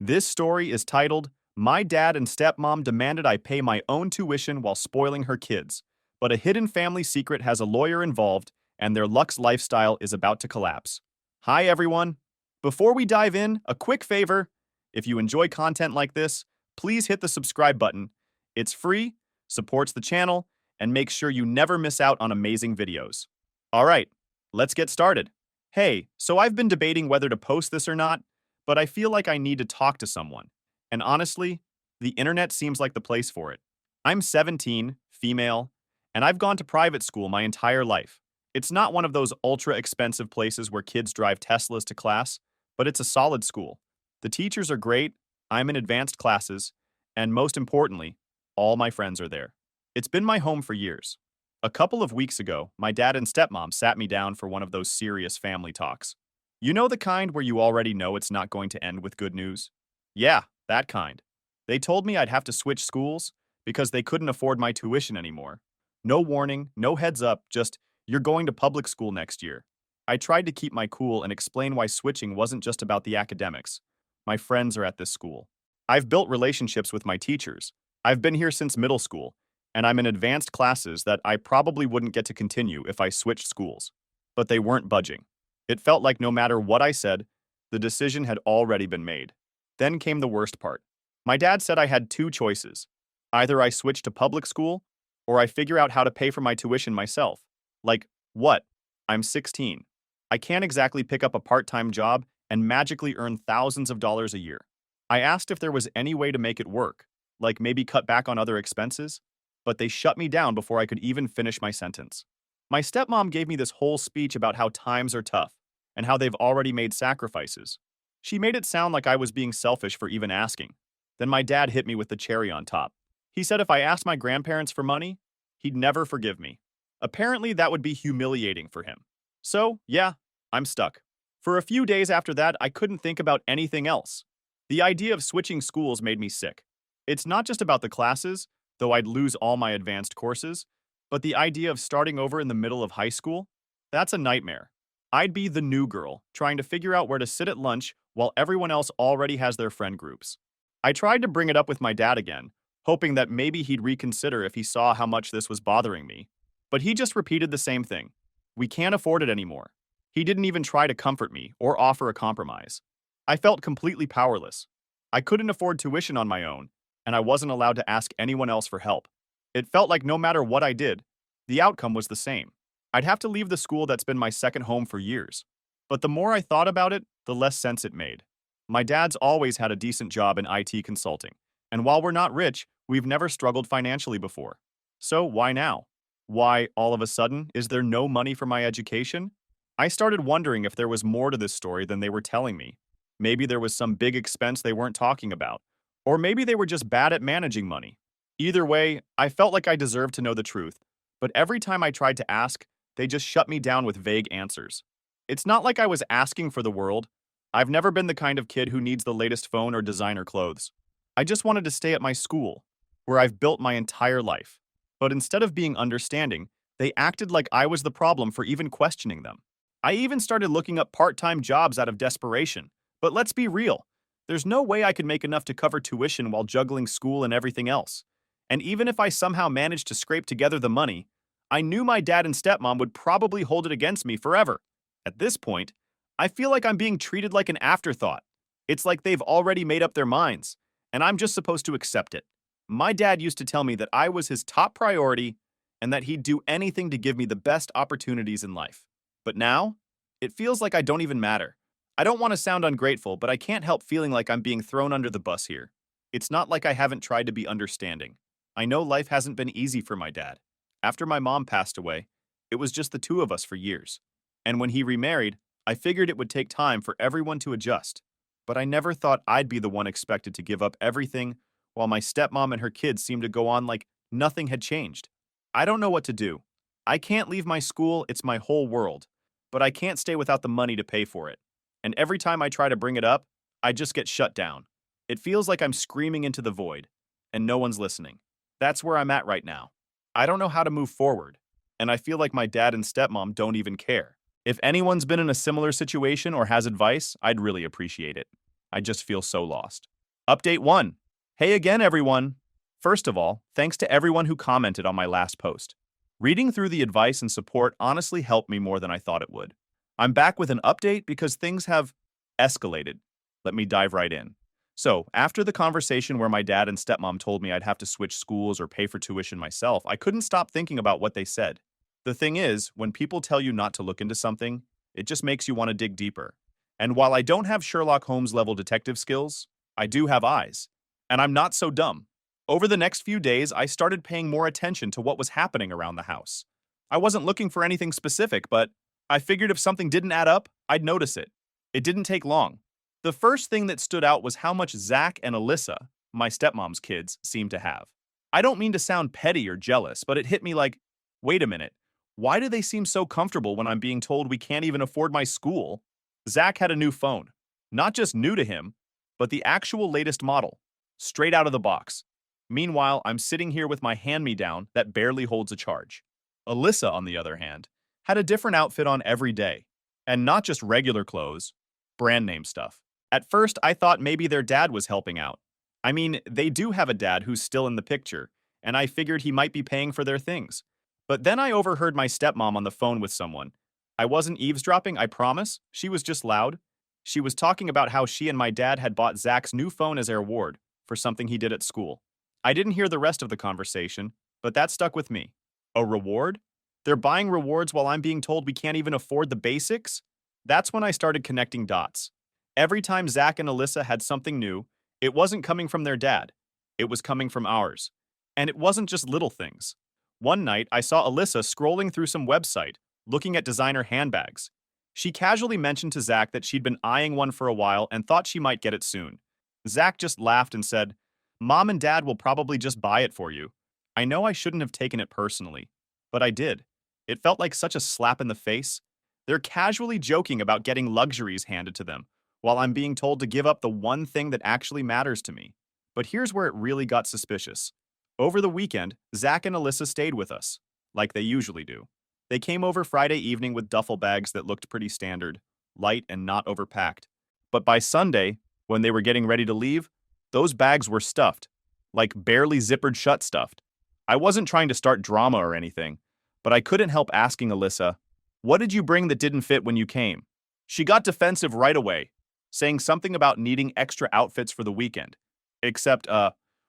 This story is titled, My Dad and Stepmom Demanded I Pay My Own Tuition While Spoiling Her Kids, but a hidden family secret has a lawyer involved, and their luxe lifestyle is about to collapse. Hi, everyone. Before we dive in, a quick favor. If you enjoy content like this, please hit the subscribe button. It's free, supports the channel, and makes sure you never miss out on amazing videos. All right, let's get started. Hey, so I've been debating whether to post this or not, but I feel like I need to talk to someone. And honestly, the internet seems like the place for it. I'm 17, female, and I've gone to private school my entire life. It's not one of those ultra expensive places where kids drive Teslas to class, but it's a solid school. The teachers are great, I'm in advanced classes, and most importantly, all my friends are there. It's been my home for years. A couple of weeks ago, my dad and stepmom sat me down for one of those serious family talks. You know the kind where you already know it's not going to end with good news? Yeah, that kind. They told me I'd have to switch schools because they couldn't afford my tuition anymore. No warning, no heads up, just, you're going to public school next year. I tried to keep my cool and explain why switching wasn't just about the academics. My friends are at this school. I've built relationships with my teachers. I've been here since middle school, and I'm in advanced classes that I probably wouldn't get to continue if I switched schools. But they weren't budging. It felt like no matter what I said, the decision had already been made. Then came the worst part. My dad said I had two choices. Either I switch to public school, or I figure out how to pay for my tuition myself. Like, what? I'm 16. I can't exactly pick up a part-time job and magically earn thousands of dollars a year. I asked if there was any way to make it work, like maybe cut back on other expenses, but they shut me down before I could even finish my sentence. My stepmom gave me this whole speech about how times are tough and how they've already made sacrifices. She made it sound like I was being selfish for even asking. Then my dad hit me with the cherry on top. He said if I asked my grandparents for money, he'd never forgive me. Apparently, that would be humiliating for him. So, yeah, I'm stuck. For a few days after that, I couldn't think about anything else. The idea of switching schools made me sick. It's not just about the classes, though I'd lose all my advanced courses, but the idea of starting over in the middle of high school? That's a nightmare. I'd be the new girl, trying to figure out where to sit at lunch while everyone else already has their friend groups. I tried to bring it up with my dad again, hoping that maybe he'd reconsider if he saw how much this was bothering me. But he just repeated the same thing. We can't afford it anymore. He didn't even try to comfort me or offer a compromise. I felt completely powerless. I couldn't afford tuition on my own, and I wasn't allowed to ask anyone else for help. It felt like no matter what I did, the outcome was the same. I'd have to leave the school that's been my second home for years. But the more I thought about it, the less sense it made. My dad's always had a decent job in IT consulting, and while we're not rich, we've never struggled financially before. So why now? Why, all of a sudden, is there no money for my education? I started wondering if there was more to this story than they were telling me. Maybe there was some big expense they weren't talking about. Or maybe they were just bad at managing money. Either way, I felt like I deserved to know the truth, but every time I tried to ask, they just shut me down with vague answers. It's not like I was asking for the world. I've never been the kind of kid who needs the latest phone or designer clothes. I just wanted to stay at my school, where I've built my entire life. But instead of being understanding, they acted like I was the problem for even questioning them. I even started looking up part-time jobs out of desperation. But let's be real. There's no way I could make enough to cover tuition while juggling school and everything else. And even if I somehow managed to scrape together the money, I knew my dad and stepmom would probably hold it against me forever. At this point, I feel like I'm being treated like an afterthought. It's like they've already made up their minds, and I'm just supposed to accept it. My dad used to tell me that I was his top priority and that he'd do anything to give me the best opportunities in life. But now, it feels like I don't even matter. I don't want to sound ungrateful, but I can't help feeling like I'm being thrown under the bus here. It's not like I haven't tried to be understanding. I know life hasn't been easy for my dad. After my mom passed away, it was just the two of us for years. And when he remarried, I figured it would take time for everyone to adjust. But I never thought I'd be the one expected to give up everything while my stepmom and her kids seemed to go on like nothing had changed. I don't know what to do. I can't leave my school, it's my whole world. But I can't stay without the money to pay for it. And every time I try to bring it up, I just get shut down. It feels like I'm screaming into the void, and no one's listening. That's where I'm at right now. I don't know how to move forward, and I feel like my dad and stepmom don't even care. If anyone's been in a similar situation or has advice, I'd really appreciate it. I just feel so lost. Update 1. Hey again, everyone. First of all, thanks to everyone who commented on my last post. Reading through the advice and support honestly helped me more than I thought it would. I'm back with an update because things have escalated. Let me dive right in. So, after the conversation where my dad and stepmom told me I'd have to switch schools or pay for tuition myself, I couldn't stop thinking about what they said. The thing is, when people tell you not to look into something, it just makes you want to dig deeper. And while I don't have Sherlock Holmes level detective skills, I do have eyes. And I'm not so dumb. Over the next few days, I started paying more attention to what was happening around the house. I wasn't looking for anything specific, but I figured if something didn't add up, I'd notice it. It didn't take long. The first thing that stood out was how much Zach and Alyssa, my stepmom's kids, seemed to have. I don't mean to sound petty or jealous, but it hit me like, wait a minute, why do they seem so comfortable when I'm being told we can't even afford my school? Zach had a new phone. Not just new to him, but the actual latest model, straight out of the box. Meanwhile, I'm sitting here with my hand-me-down that barely holds a charge. Alyssa, on the other hand, had a different outfit on every day, and not just regular clothes, brand name stuff. At first, I thought maybe their dad was helping out. I mean, they do have a dad who's still in the picture, and I figured he might be paying for their things. But then I overheard my stepmom on the phone with someone. I wasn't eavesdropping, I promise. She was just loud. She was talking about how she and my dad had bought Zach's new phone as a reward for something he did at school. I didn't hear the rest of the conversation, but that stuck with me. A reward? They're buying rewards while I'm being told we can't even afford the basics? That's when I started connecting dots. Every time Zach and Alyssa had something new, it wasn't coming from their dad. It was coming from ours. And it wasn't just little things. One night, I saw Alyssa scrolling through some website, looking at designer handbags. She casually mentioned to Zach that she'd been eyeing one for a while and thought she might get it soon. Zach just laughed and said, "Mom and Dad will probably just buy it for you." I know I shouldn't have taken it personally, but I did. It felt like such a slap in the face. They're casually joking about getting luxuries handed to them, while I'm being told to give up the one thing that actually matters to me. But here's where it really got suspicious. Over the weekend, Zach and Alyssa stayed with us, like they usually do. They came over Friday evening with duffel bags that looked pretty standard, light and not overpacked. But by Sunday, when they were getting ready to leave, those bags were stuffed, like barely zippered shut stuffed. I wasn't trying to start drama or anything, but I couldn't help asking Alyssa, "What did you bring that didn't fit when you came?" She got defensive right away, saying something about needing extra outfits for the weekend. Except,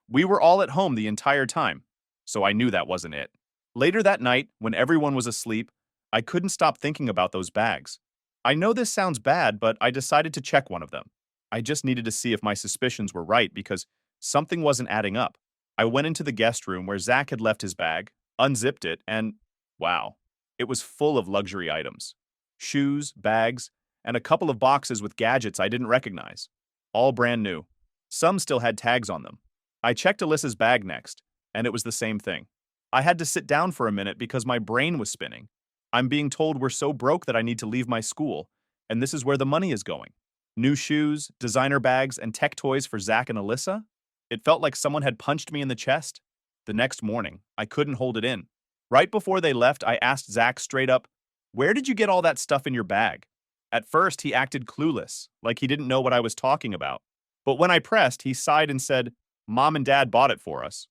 we were all at home the entire time, so I knew that wasn't it. Later that night, when everyone was asleep, I couldn't stop thinking about those bags. I know this sounds bad, but I decided to check one of them. I just needed to see if my suspicions were right because something wasn't adding up. I went into the guest room where Zach had left his bag, unzipped it, and wow, it was full of luxury items. Shoes, bags, and a couple of boxes with gadgets I didn't recognize. All brand new. Some still had tags on them. I checked Alyssa's bag next, and it was the same thing. I had to sit down for a minute because my brain was spinning. I'm being told we're so broke that I need to leave my school, and this is where the money is going. New shoes, designer bags, and tech toys for Zach and Alyssa? It felt like someone had punched me in the chest. The next morning, I couldn't hold it in. Right before they left, I asked Zach straight up, "Where did you get all that stuff in your bag?" At first, he acted clueless, like he didn't know what I was talking about. But when I pressed, he sighed and said, "Mom and Dad bought it for us."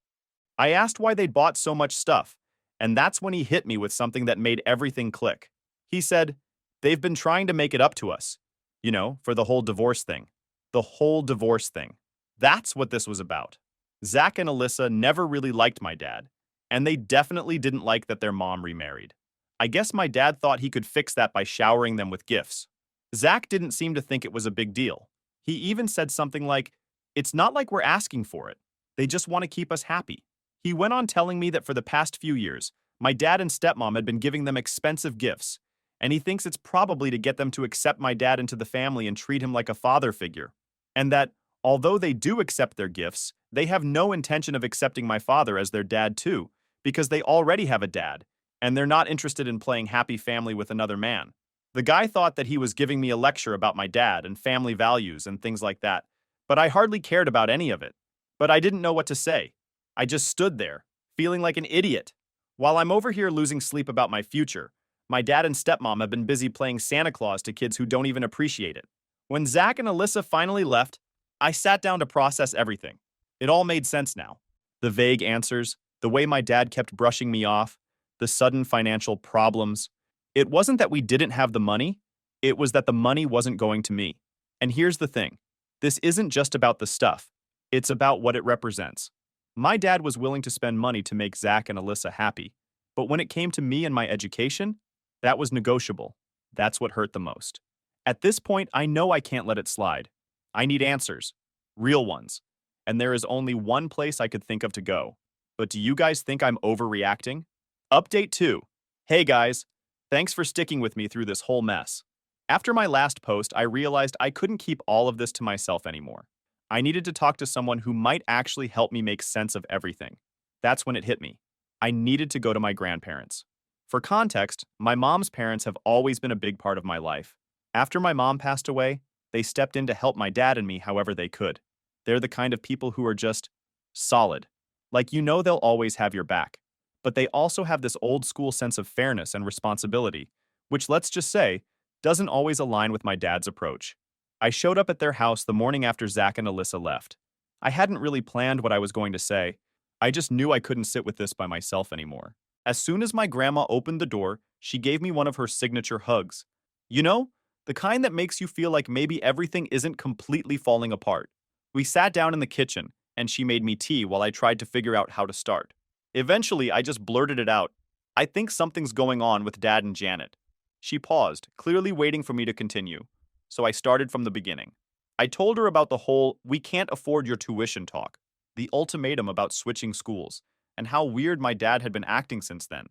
I asked why they'd bought so much stuff, and that's when he hit me with something that made everything click. He said, "They've been trying to make it up to us. You know, for the whole divorce thing. The whole divorce thing. That's what this was about." Zach and Alyssa never really liked my dad, and they definitely didn't like that their mom remarried. I guess my dad thought he could fix that by showering them with gifts. Zach didn't seem to think it was a big deal. He even said something like, "It's not like we're asking for it. They just want to keep us happy." He went on telling me that for the past few years, my dad and stepmom had been giving them expensive gifts, and he thinks it's probably to get them to accept my dad into the family and treat him like a father figure. And that, although they do accept their gifts, they have no intention of accepting my father as their dad too, because they already have a dad, and they're not interested in playing happy family with another man. The guy thought that he was giving me a lecture about my dad and family values and things like that, but I hardly cared about any of it. But I didn't know what to say. I just stood there, feeling like an idiot. While I'm over here losing sleep about my future, my dad and stepmom have been busy playing Santa Claus to kids who don't even appreciate it. When Zach and Alyssa finally left, I sat down to process everything. It all made sense now. The vague answers, the way my dad kept brushing me off, the sudden financial problems. It wasn't that we didn't have the money, it was that the money wasn't going to me. And here's the thing, this isn't just about the stuff, it's about what it represents. My dad was willing to spend money to make Zach and Alyssa happy, but when it came to me and my education, that was negotiable. That's what hurt the most. At this point, I know I can't let it slide. I need answers, real ones. And there is only one place I could think of to go. But do you guys think I'm overreacting? Update 2. Hey guys, thanks for sticking with me through this whole mess. After my last post, I realized I couldn't keep all of this to myself anymore. I needed to talk to someone who might actually help me make sense of everything. That's when it hit me. I needed to go to my grandparents. For context, my mom's parents have always been a big part of my life. After my mom passed away, they stepped in to help my dad and me however they could. They're the kind of people who are just solid. Like you know they'll always have your back. But they also have this old school sense of fairness and responsibility, which let's just say, doesn't always align with my dad's approach. I showed up at their house the morning after Zach and Alyssa left. I hadn't really planned what I was going to say. I just knew I couldn't sit with this by myself anymore. As soon as my grandma opened the door, she gave me one of her signature hugs. You know, the kind that makes you feel like maybe everything isn't completely falling apart. We sat down in the kitchen, and she made me tea while I tried to figure out how to start. Eventually, I just blurted it out. I think something's going on with Dad and Janet. She paused, clearly waiting for me to continue. So I started from the beginning. I told her about the whole "we can't afford your tuition" talk, the ultimatum about switching schools, and how weird my dad had been acting since then.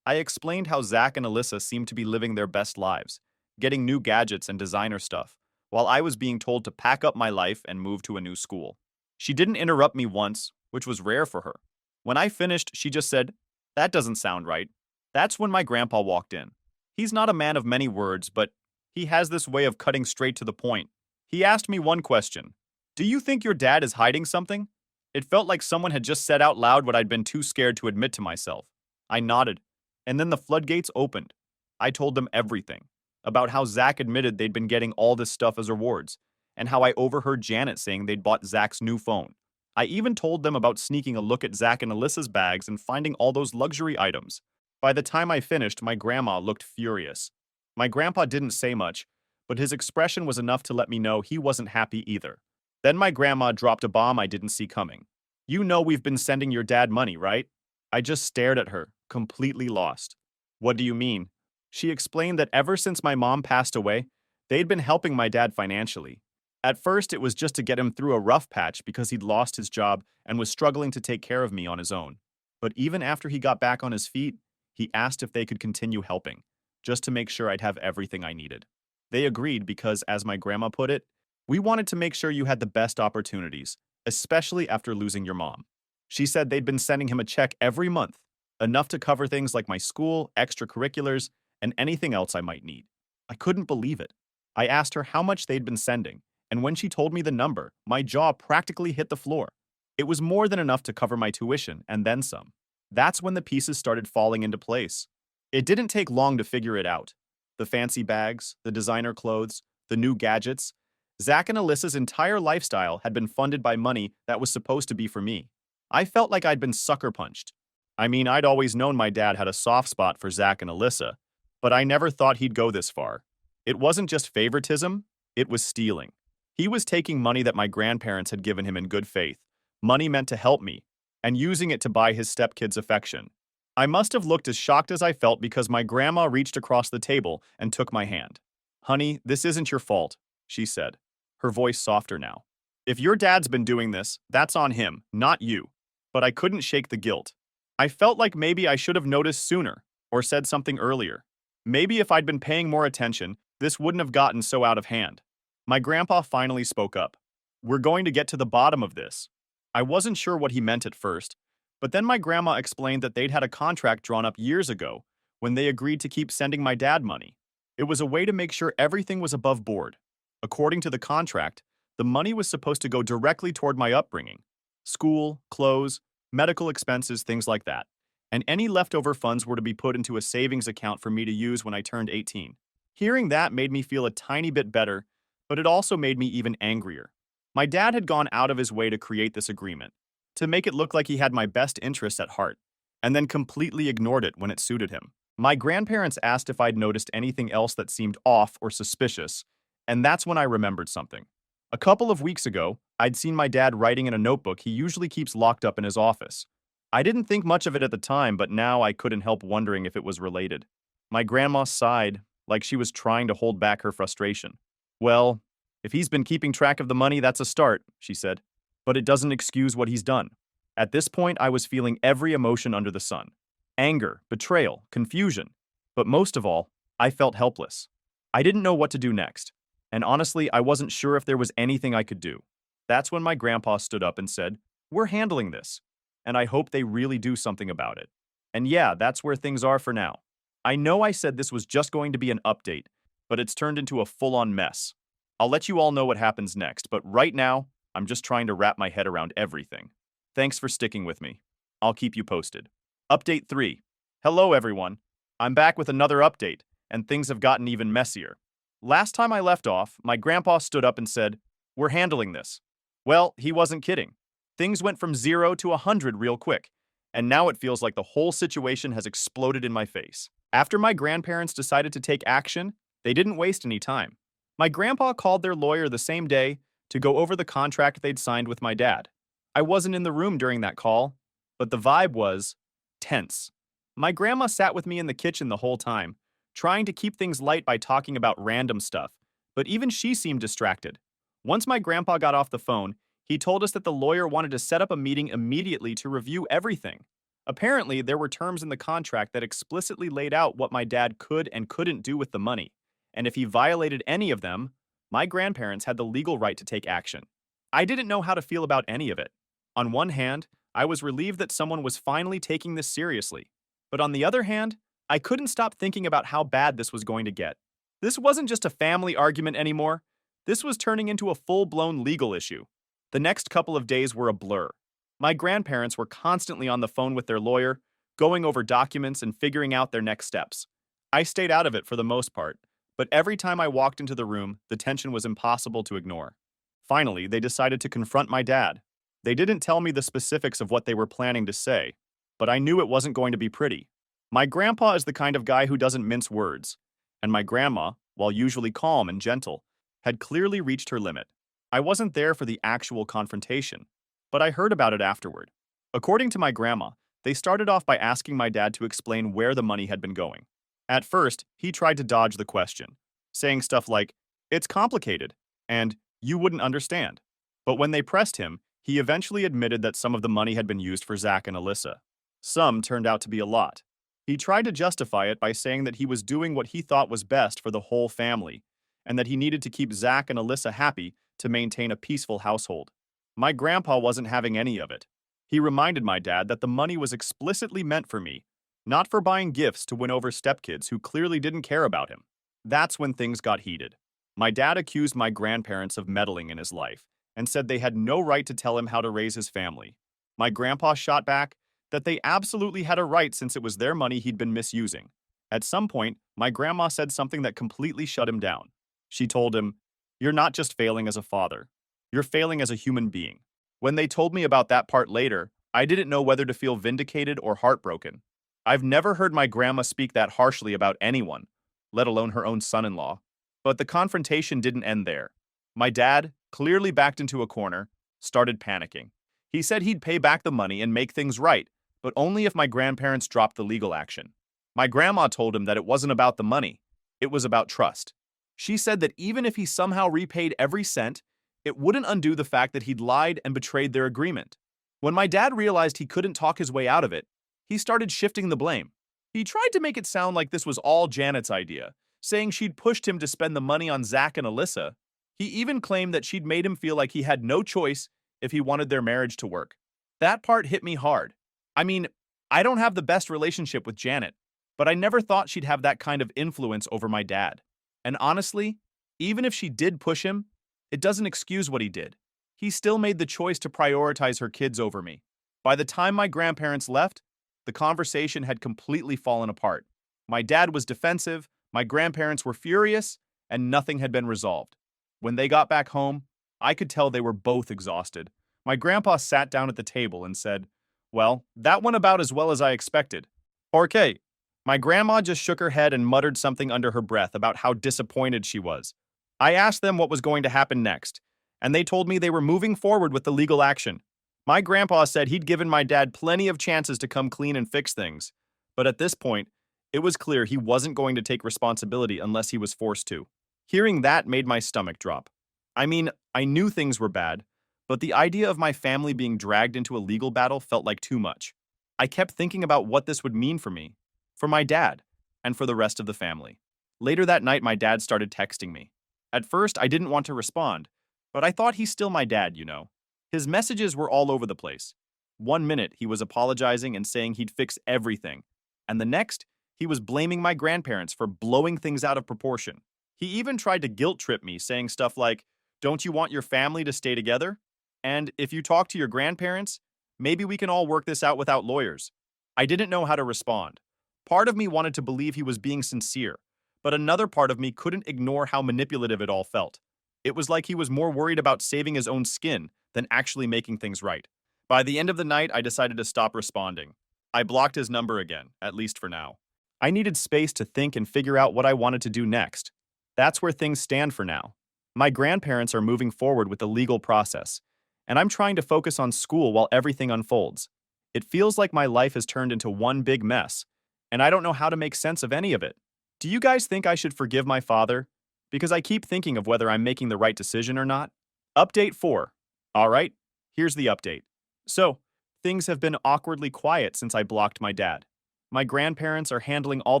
I explained how Zach and Alyssa seemed to be living their best lives, getting new gadgets and designer stuff, while I was being told to pack up my life and move to a new school. She didn't interrupt me once, which was rare for her. When I finished, she just said, "That doesn't sound right." That's when my grandpa walked in. He's not a man of many words, but he has this way of cutting straight to the point. He asked me one question. "Do you think your dad is hiding something?" It felt like someone had just said out loud what I'd been too scared to admit to myself. I nodded, and then the floodgates opened. I told them everything. About how Zach admitted they'd been getting all this stuff as rewards, and how I overheard Janet saying they'd bought Zach's new phone. I even told them about sneaking a look at Zach and Alyssa's bags and finding all those luxury items. By the time I finished, my grandma looked furious. My grandpa didn't say much, but his expression was enough to let me know he wasn't happy either. Then my grandma dropped a bomb I didn't see coming. "You know we've been sending your dad money, right?" I just stared at her, completely lost. "What do you mean?" She explained that ever since my mom passed away, they'd been helping my dad financially. At first, it was just to get him through a rough patch because he'd lost his job and was struggling to take care of me on his own. But even after he got back on his feet, he asked if they could continue helping, just to make sure I'd have everything I needed. They agreed because, as my grandma put it, "We wanted to make sure you had the best opportunities, especially after losing your mom." She said they'd been sending him a check every month, enough to cover things like my school, extracurriculars, and anything else I might need. I couldn't believe it. I asked her how much they'd been sending, and when she told me the number, my jaw practically hit the floor. It was more than enough to cover my tuition, and then some. That's when the pieces started falling into place. It didn't take long to figure it out. The fancy bags, the designer clothes, the new gadgets. Zach and Alyssa's entire lifestyle had been funded by money that was supposed to be for me. I felt like I'd been sucker punched. I mean, I'd always known my dad had a soft spot for Zach and Alyssa, but I never thought he'd go this far. It wasn't just favoritism, it was stealing. He was taking money that my grandparents had given him in good faith, money meant to help me, and using it to buy his stepkids' affection. I must have looked as shocked as I felt because my grandma reached across the table and took my hand. "Honey, this isn't your fault," she said, her voice softer now. "If your dad's been doing this, that's on him, not you." But I couldn't shake the guilt. I felt like maybe I should have noticed sooner, or said something earlier. Maybe if I'd been paying more attention, this wouldn't have gotten so out of hand. My grandpa finally spoke up. "We're going to get to the bottom of this." I wasn't sure what he meant at first, but then my grandma explained that they'd had a contract drawn up years ago when they agreed to keep sending my dad money. It was a way to make sure everything was above board. According to the contract, the money was supposed to go directly toward my upbringing. School, clothes, medical expenses, things like that. And any leftover funds were to be put into a savings account for me to use when I turned 18. Hearing that made me feel a tiny bit better, But it also made me even angrier. My dad had gone out of his way to create this agreement, to make it look like he had my best interests at heart, and then completely ignored it when it suited him. My grandparents asked if I'd noticed anything else that seemed off or suspicious, and that's when I remembered something. A couple of weeks ago, I'd seen my dad writing in a notebook he usually keeps locked up in his office. I didn't think much of it at the time, but now I couldn't help wondering if it was related. My grandma sighed, like she was trying to hold back her frustration. Well, if he's been keeping track of the money, that's a start, she said. But it doesn't excuse what he's done. At this point, I was feeling every emotion under the sun. Anger, betrayal, confusion. But most of all, I felt helpless. I didn't know what to do next. And honestly, I wasn't sure if there was anything I could do. That's when my grandpa stood up and said, "We're handling this. And I hope they really do something about it." And yeah, that's where things are for now. I know I said this was just going to be an update, but it's turned into a full-on mess. I'll let you all know what happens next, but right now, I'm just trying to wrap my head around everything. Thanks for sticking with me. I'll keep you posted. Update 3. Hello, everyone. I'm back with another update, and things have gotten even messier. Last time I left off, my grandpa stood up and said, "We're handling this." Well, he wasn't kidding. Things went from 0 to 100 real quick, and now it feels like the whole situation has exploded in my face. After my grandparents decided to take action, they didn't waste any time. My grandpa called their lawyer the same day to go over the contract they'd signed with my dad. I wasn't in the room during that call, but the vibe was tense. My grandma sat with me in the kitchen the whole time, trying to keep things light by talking about random stuff, but even she seemed distracted. Once my grandpa got off the phone, he told us that the lawyer wanted to set up a meeting immediately to review everything. Apparently, there were terms in the contract that explicitly laid out what my dad could and couldn't do with the money, and if he violated any of them, my grandparents had the legal right to take action. I didn't know how to feel about any of it. On one hand, I was relieved that someone was finally taking this seriously. But on the other hand, I couldn't stop thinking about how bad this was going to get. This wasn't just a family argument anymore. This was turning into a full-blown legal issue. The next couple of days were a blur. My grandparents were constantly on the phone with their lawyer, going over documents and figuring out their next steps. I stayed out of it for the most part, but every time I walked into the room, the tension was impossible to ignore. Finally, they decided to confront my dad. They didn't tell me the specifics of what they were planning to say, but I knew it wasn't going to be pretty. My grandpa is the kind of guy who doesn't mince words, and my grandma, while usually calm and gentle, had clearly reached her limit. I wasn't there for the actual confrontation, but I heard about it afterward. According to my grandma, they started off by asking my dad to explain where the money had been going. At first, he tried to dodge the question, saying stuff like, "It's complicated," and "you wouldn't understand." But when they pressed him, he eventually admitted that some of the money had been used for Zach and Alyssa. Some turned out to be a lot. He tried to justify it by saying that he was doing what he thought was best for the whole family, and that he needed to keep Zach and Alyssa happy to maintain a peaceful household. My grandpa wasn't having any of it. He reminded my dad that the money was explicitly meant for me, not for buying gifts to win over stepkids who clearly didn't care about him. That's when things got heated. My dad accused my grandparents of meddling in his life and said they had no right to tell him how to raise his family. My grandpa shot back that they absolutely had a right since it was their money he'd been misusing. At some point, my grandma said something that completely shut him down. She told him, "You're not just failing as a father. You're failing as a human being." When they told me about that part later, I didn't know whether to feel vindicated or heartbroken. I've never heard my grandma speak that harshly about anyone, let alone her own son-in-law. But the confrontation didn't end there. My dad, clearly backed into a corner, started panicking. He said he'd pay back the money and make things right, but only if my grandparents dropped the legal action. My grandma told him that it wasn't about the money. It was about trust. She said that even if he somehow repaid every cent, it wouldn't undo the fact that he'd lied and betrayed their agreement. When my dad realized he couldn't talk his way out of it, he started shifting the blame. He tried to make it sound like this was all Janet's idea, saying she'd pushed him to spend the money on Zach and Alyssa. He even claimed that she'd made him feel like he had no choice if he wanted their marriage to work. That part hit me hard. I mean, I don't have the best relationship with Janet, but I never thought she'd have that kind of influence over my dad. And honestly, even if she did push him, it doesn't excuse what he did. He still made the choice to prioritize her kids over me. By the time my grandparents left, the conversation had completely fallen apart. My dad was defensive, my grandparents were furious, and nothing had been resolved. When they got back home, I could tell they were both exhausted. My grandpa sat down at the table and said, "Well, that went about as well as I expected." Okay. My grandma just shook her head and muttered something under her breath about how disappointed she was. I asked them what was going to happen next, and they told me they were moving forward with the legal action. My grandpa said he'd given my dad plenty of chances to come clean and fix things, but at this point, it was clear he wasn't going to take responsibility unless he was forced to. Hearing that made my stomach drop. I mean, I knew things were bad, but the idea of my family being dragged into a legal battle felt like too much. I kept thinking about what this would mean for me, for my dad, and for the rest of the family. Later that night, my dad started texting me. At first, I didn't want to respond, but I thought he's still my dad, you know. His messages were all over the place. One minute, he was apologizing and saying he'd fix everything, and the next, he was blaming my grandparents for blowing things out of proportion. He even tried to guilt trip me, saying stuff like, "Don't you want your family to stay together? And if you talk to your grandparents, maybe we can all work this out without lawyers." I didn't know how to respond. Part of me wanted to believe he was being sincere, but another part of me couldn't ignore how manipulative it all felt. It was like he was more worried about saving his own skin than actually making things right. By the end of the night, I decided to stop responding. I blocked his number again, at least for now. I needed space to think and figure out what I wanted to do next. That's where things stand for now. My grandparents are moving forward with the legal process, and I'm trying to focus on school while everything unfolds. It feels like my life has turned into one big mess, and I don't know how to make sense of any of it. Do you guys think I should forgive my father? Because I keep thinking of whether I'm making the right decision or not. Update 4. All right, here's the update. So, things have been awkwardly quiet since I blocked my dad. My grandparents are handling all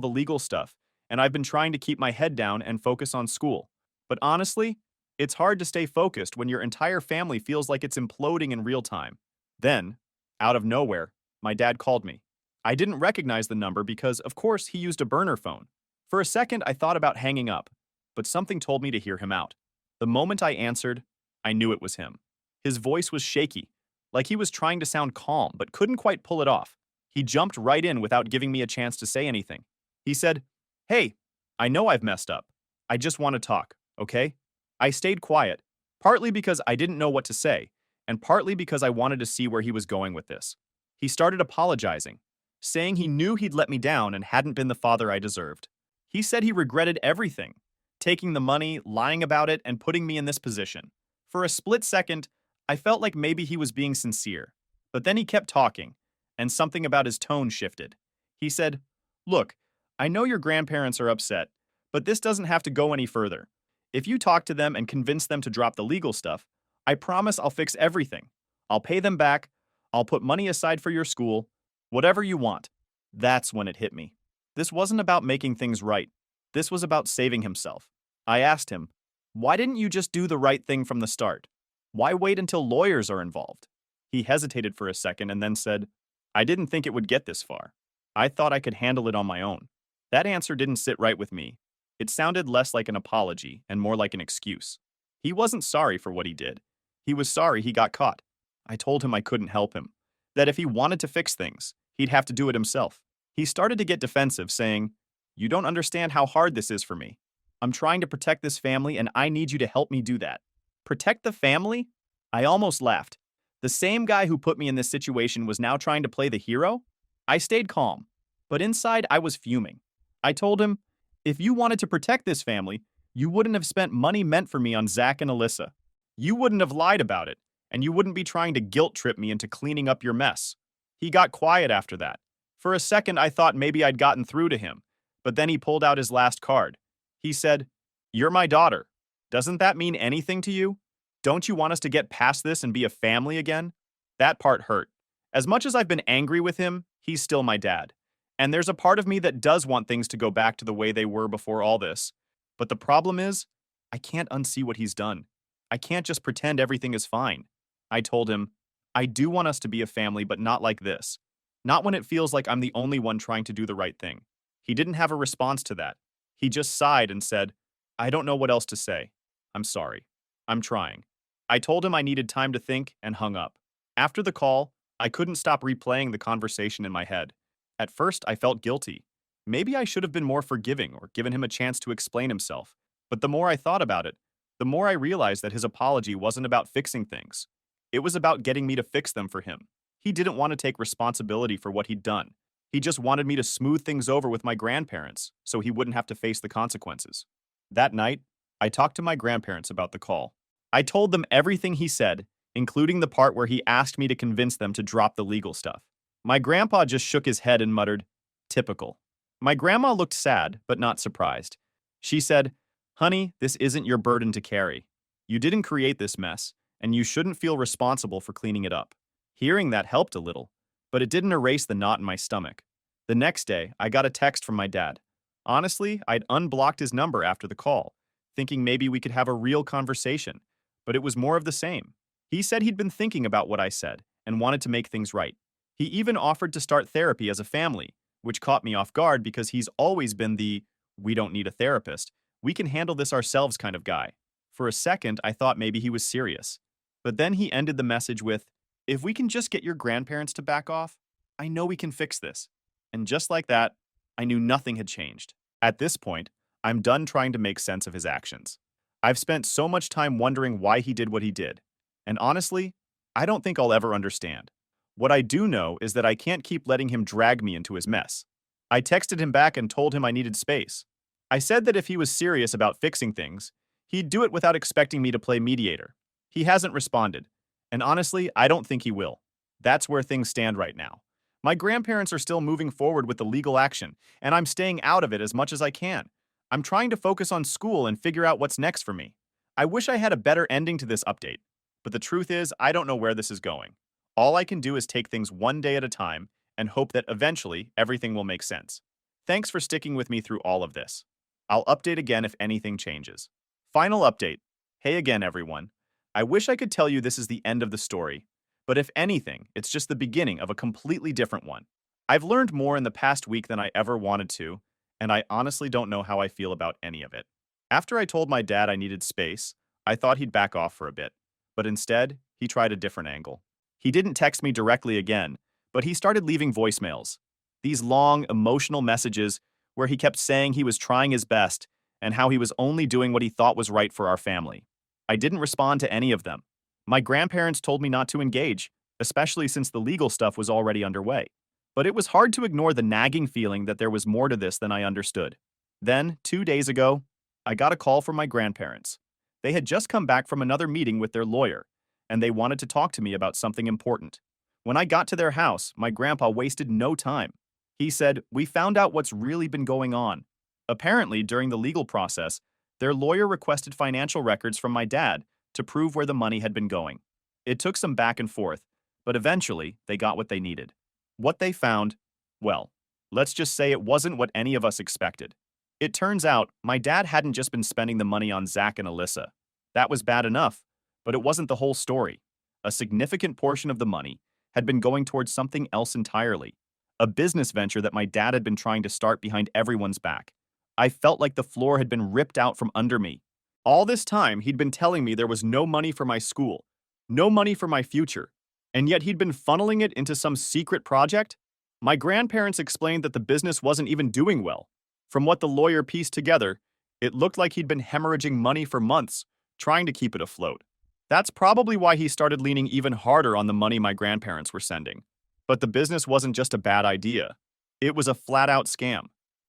the legal stuff, and I've been trying to keep my head down and focus on school. But honestly, it's hard to stay focused when your entire family feels like it's imploding in real time. Then, out of nowhere, my dad called me. I didn't recognize the number because, of course, he used a burner phone. For a second, I thought about hanging up, but something told me to hear him out. The moment I answered, I knew it was him. His voice was shaky, like he was trying to sound calm but couldn't quite pull it off. He jumped right in without giving me a chance to say anything. He said, "Hey, I know I've messed up. I just want to talk, okay?" I stayed quiet, partly because I didn't know what to say, and partly because I wanted to see where he was going with this. He started apologizing, saying he knew he'd let me down and hadn't been the father I deserved. He said he regretted everything, taking the money, lying about it, and putting me in this position. For a split second, I felt like maybe he was being sincere. But then he kept talking, and something about his tone shifted. He said, "Look, I know your grandparents are upset, but this doesn't have to go any further. If you talk to them and convince them to drop the legal stuff, I promise I'll fix everything. I'll pay them back, I'll put money aside for your school, whatever you want." That's when it hit me. This wasn't about making things right. This was about saving himself. I asked him, "Why didn't you just do the right thing from the start? Why wait until lawyers are involved?" He hesitated for a second and then said, "I didn't think it would get this far. I thought I could handle it on my own." That answer didn't sit right with me. It sounded less like an apology and more like an excuse. He wasn't sorry for what he did. He was sorry he got caught. I told him I couldn't help him, that if he wanted to fix things, he'd have to do it himself. He started to get defensive, saying, "You don't understand how hard this is for me. I'm trying to protect this family and I need you to help me do that." Protect the family? I almost laughed. The same guy who put me in this situation was now trying to play the hero? I stayed calm, but inside I was fuming. I told him, "If you wanted to protect this family, you wouldn't have spent money meant for me on Zach and Alyssa. You wouldn't have lied about it, and you wouldn't be trying to guilt trip me into cleaning up your mess." He got quiet after that. For a second, I thought maybe I'd gotten through to him, but then he pulled out his last card. He said, "You're my daughter. Doesn't that mean anything to you? Don't you want us to get past this and be a family again?" That part hurt. As much as I've been angry with him, he's still my dad. And there's a part of me that does want things to go back to the way they were before all this. But the problem is, I can't unsee what he's done. I can't just pretend everything is fine. I told him, "I do want us to be a family, but not like this. Not when it feels like I'm the only one trying to do the right thing." He didn't have a response to that. He just sighed and said, "I don't know what else to say. I'm sorry. I'm trying." I told him I needed time to think and hung up. After the call, I couldn't stop replaying the conversation in my head. At first, I felt guilty. Maybe I should have been more forgiving or given him a chance to explain himself. But the more I thought about it, the more I realized that his apology wasn't about fixing things. It was about getting me to fix them for him. He didn't want to take responsibility for what he'd done. He just wanted me to smooth things over with my grandparents so he wouldn't have to face the consequences. That night, I talked to my grandparents about the call. I told them everything he said, including the part where he asked me to convince them to drop the legal stuff. My grandpa just shook his head and muttered, "Typical." My grandma looked sad, but not surprised. She said, "Honey, this isn't your burden to carry. You didn't create this mess, and you shouldn't feel responsible for cleaning it up." Hearing that helped a little, but it didn't erase the knot in my stomach. The next day, I got a text from my dad. Honestly, I'd unblocked his number after the call, thinking maybe we could have a real conversation, but it was more of the same. He said he'd been thinking about what I said and wanted to make things right. He even offered to start therapy as a family, which caught me off guard because he's always been the "we don't need a therapist, we can handle this ourselves" kind of guy. For a second, I thought maybe he was serious. But then he ended the message with, "If we can just get your grandparents to back off, I know we can fix this." And just like that, I knew nothing had changed. At this point, I'm done trying to make sense of his actions. I've spent so much time wondering why he did what he did. And honestly, I don't think I'll ever understand. What I do know is that I can't keep letting him drag me into his mess. I texted him back and told him I needed space. I said that if he was serious about fixing things, he'd do it without expecting me to play mediator. He hasn't responded, and honestly, I don't think he will. That's where things stand right now. My grandparents are still moving forward with the legal action, and I'm staying out of it as much as I can. I'm trying to focus on school and figure out what's next for me. I wish I had a better ending to this update, but the truth is, I don't know where this is going. All I can do is take things one day at a time and hope that eventually everything will make sense. Thanks for sticking with me through all of this. I'll update again if anything changes. Final update. Hey again, everyone. I wish I could tell you this is the end of the story, but if anything, it's just the beginning of a completely different one. I've learned more in the past week than I ever wanted to, and I honestly don't know how I feel about any of it. After I told my dad I needed space, I thought he'd back off for a bit, but instead, he tried a different angle. He didn't text me directly again, but he started leaving voicemails. These long, emotional messages where he kept saying he was trying his best and how he was only doing what he thought was right for our family. I didn't respond to any of them. My grandparents told me not to engage, especially since the legal stuff was already underway. But it was hard to ignore the nagging feeling that there was more to this than I understood. Then, 2 days ago, I got a call from my grandparents. They had just come back from another meeting with their lawyer, and they wanted to talk to me about something important. When I got to their house, my grandpa wasted no time. He said, "We found out what's really been going on." Apparently, during the legal process, their lawyer requested financial records from my dad to prove where the money had been going. It took some back and forth, but eventually they got what they needed. What they found, well, let's just say it wasn't what any of us expected. It turns out my dad hadn't just been spending the money on Zach and Alyssa. That was bad enough, but it wasn't the whole story. A significant portion of the money had been going towards something else entirely, a business venture that my dad had been trying to start behind everyone's back. I felt like the floor had been ripped out from under me. All this time, he'd been telling me there was no money for my school, no money for my future, and yet he'd been funneling it into some secret project? My grandparents explained that the business wasn't even doing well. From what the lawyer pieced together, it looked like he'd been hemorrhaging money for months, trying to keep it afloat. That's probably why he started leaning even harder on the money my grandparents were sending. But the business wasn't just a bad idea. It was a flat-out scam.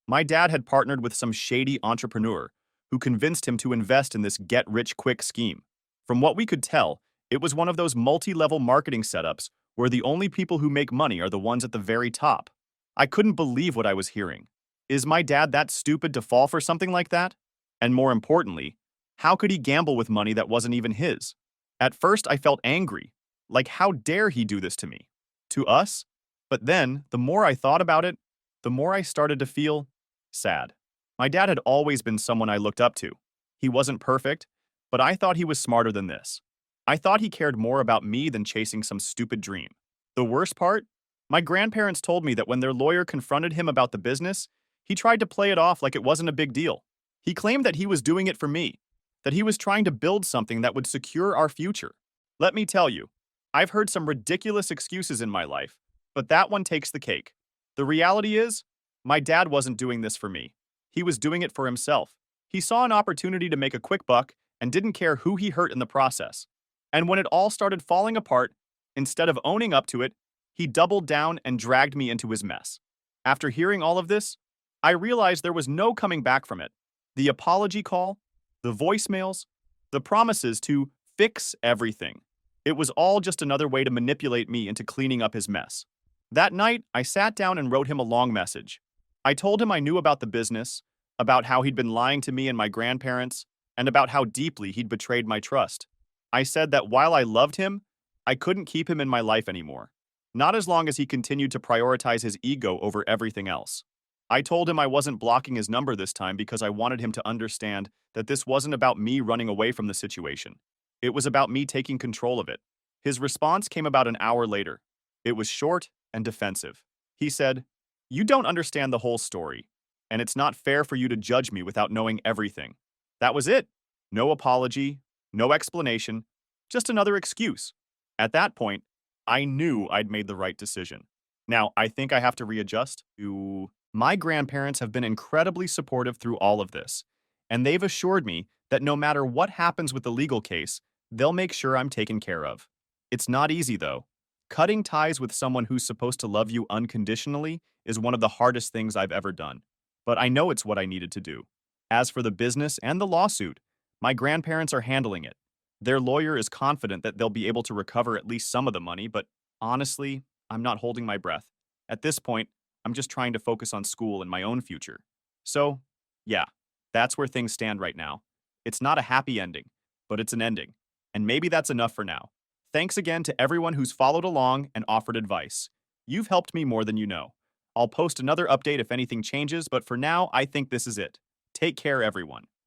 My dad had partnered with some shady entrepreneur who convinced him to invest in this get-rich-quick scheme. From what we could tell, it was one of those multi-level marketing setups where the only people who make money are the ones at the very top. I couldn't believe what I was hearing. Is my dad that stupid to fall for something like that? And more importantly, how could he gamble with money that wasn't even his? At first, I felt angry. Like, how dare he do this to me? To us? But then, the more I thought about it, the more I started to feel sad. My dad had always been someone I looked up to. He wasn't perfect, but I thought he was smarter than this. I thought he cared more about me than chasing some stupid dream. The worst part? My grandparents told me that when their lawyer confronted him about the business, he tried to play it off like it wasn't a big deal. He claimed that he was doing it for me, that he was trying to build something that would secure our future. Let me tell you, I've heard some ridiculous excuses in my life, but that one takes the cake. The reality is, my dad wasn't doing this for me. He was doing it for himself. He saw an opportunity to make a quick buck and didn't care who he hurt in the process. And when it all started falling apart, instead of owning up to it, he doubled down and dragged me into his mess. After hearing all of this, I realized there was no coming back from it. The apology call, the voicemails, the promises to fix everything. It was all just another way to manipulate me into cleaning up his mess. That night, I sat down and wrote him a long message. I told him I knew about the business, about how he'd been lying to me and my grandparents, and about how deeply he'd betrayed my trust. I said that while I loved him, I couldn't keep him in my life anymore. Not as long as he continued to prioritize his ego over everything else. I told him I wasn't blocking his number this time because I wanted him to understand that this wasn't about me running away from the situation. It was about me taking control of it. His response came about an hour later. It was short and defensive. He said, "You don't understand the whole story, and it's not fair for you to judge me without knowing everything." That was it. No apology, no explanation, just another excuse. At that point, I knew I'd made the right decision. Now, I think I have to readjust to... My grandparents have been incredibly supportive through all of this, and they've assured me that no matter what happens with the legal case, they'll make sure I'm taken care of. It's not easy, though. Cutting ties with someone who's supposed to love you unconditionally is one of the hardest things I've ever done. But I know it's what I needed to do. As for the business and the lawsuit, my grandparents are handling it. Their lawyer is confident that they'll be able to recover at least some of the money, but honestly, I'm not holding my breath. At this point, I'm just trying to focus on school and my own future. So, yeah, that's where things stand right now. It's not a happy ending, but it's an ending. And maybe that's enough for now. Thanks again to everyone who's followed along and offered advice. You've helped me more than you know. I'll post another update if anything changes, but for now, I think this is it. Take care, everyone.